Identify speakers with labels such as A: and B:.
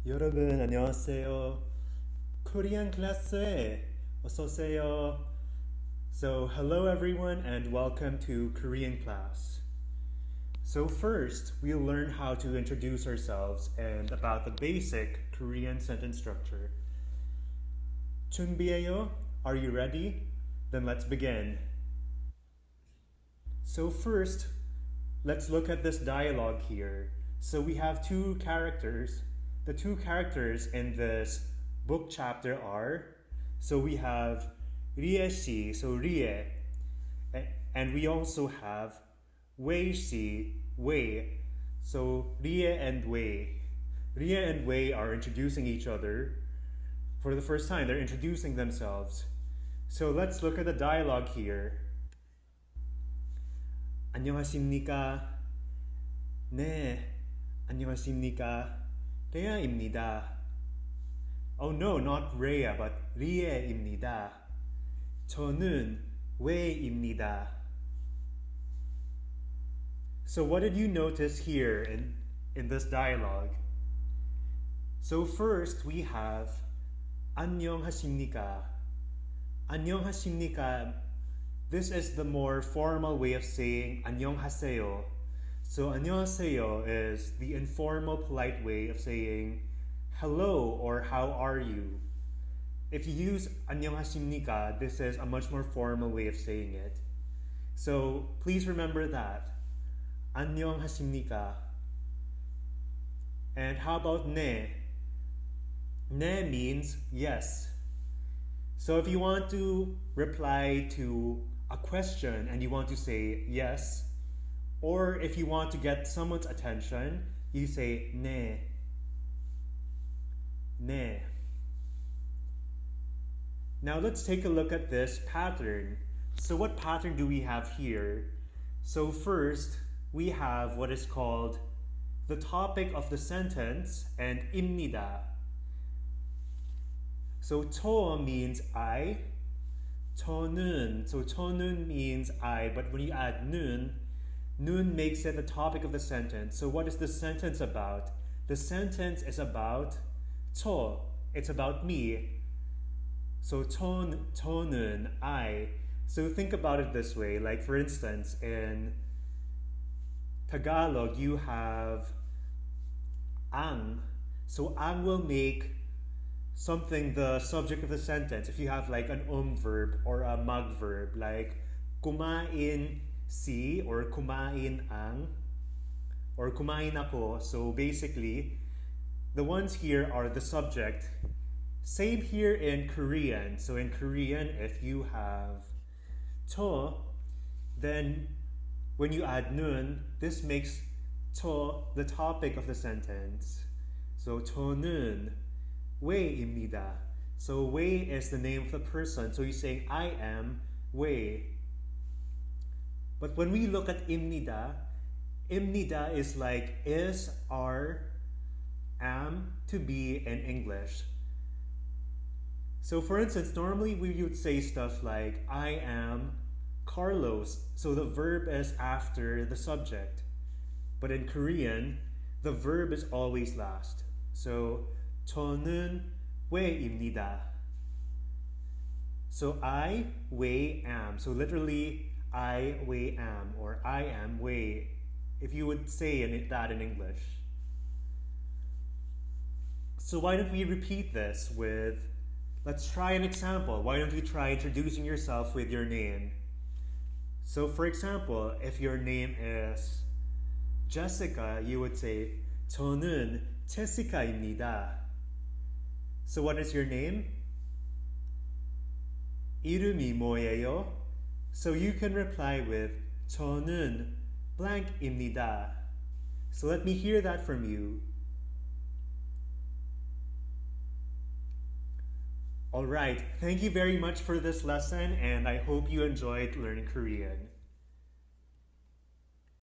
A: 여러분 안녕하세요. Korean class에 어서 오세요. So hello everyone and welcome to Korean class. So first, we'll learn how to introduce ourselves and about the basic Korean sentence structure. 준비해요? Are you ready? Then let's begin. So first, let's look at this dialogue here. So we have two characters. The two characters in this book chapter are, so we have Rie Si, so Rie, and we also have Wei Si, Wei. So Rie and Wei. Rie and Wei are introducing each other for the first time. They're introducing themselves. So let's look at the dialogue here. 안녕하십니까? 네, 안녕하십니까? 레아입니다. Oh no, not Rhea, but 리에입니다. 저는 웨이입니다. So what did you notice here in this dialogue? So first we have 안녕하십니까? 안녕하십니까? This is the more formal way of saying 안녕하세요. So 안녕하세요 is the informal, polite way of saying hello or how are you. If you use 안녕하십니까, this is a much more formal way of saying it. So please remember that. 안녕하십니까. And how about 네? 네 means yes. So if you want to reply to a question and you want to say yes, or if you want to get someone's attention, you say 네. 네. Now let's take a look at this pattern. So what pattern do we have here? So first, we have what is called the topic of the sentence and imnida. So 저 means I, 저는, so 저는 means I, but when you add nun makes it the topic of the sentence. So what is the sentence about? The sentence is about 저, it's about me. So 저는, I. So think about it this way. Like for instance, in Tagalog, you have ang. So ang will make something the subject of the sentence. If you have like an verb or a mag verb, like kumain si or kumain ang or kumain ako. So basically, the ones here are the subject. Same here in Korean. So in Korean, if you have to, then when you add nun, this makes to the topic of the sentence. So 저는 웨이입니다. So Wei is the name of the person. So he's saying, I am Wei. But when we look at imnida is like is, are, am, to be in English. So for instance, normally we would say stuff like, I am Carlos. So the verb is after the subject. But in Korean, the verb is always last. So 저는 웨이입니다. So I, Wei, am. So literally, I, Wei, am, or I am Wei, if you would say that in English. So why don't we repeat this with, let's try an example. Why don't you try introducing yourself with your name? So for example, if your name is Jessica, you would say, 저는 제시카입니다. So what is your name? 이름이 뭐예요? So you can reply with 저는 blank입니다. So let me hear that from you. Alright, thank you very much for this lesson and I hope you enjoyed learning Korean.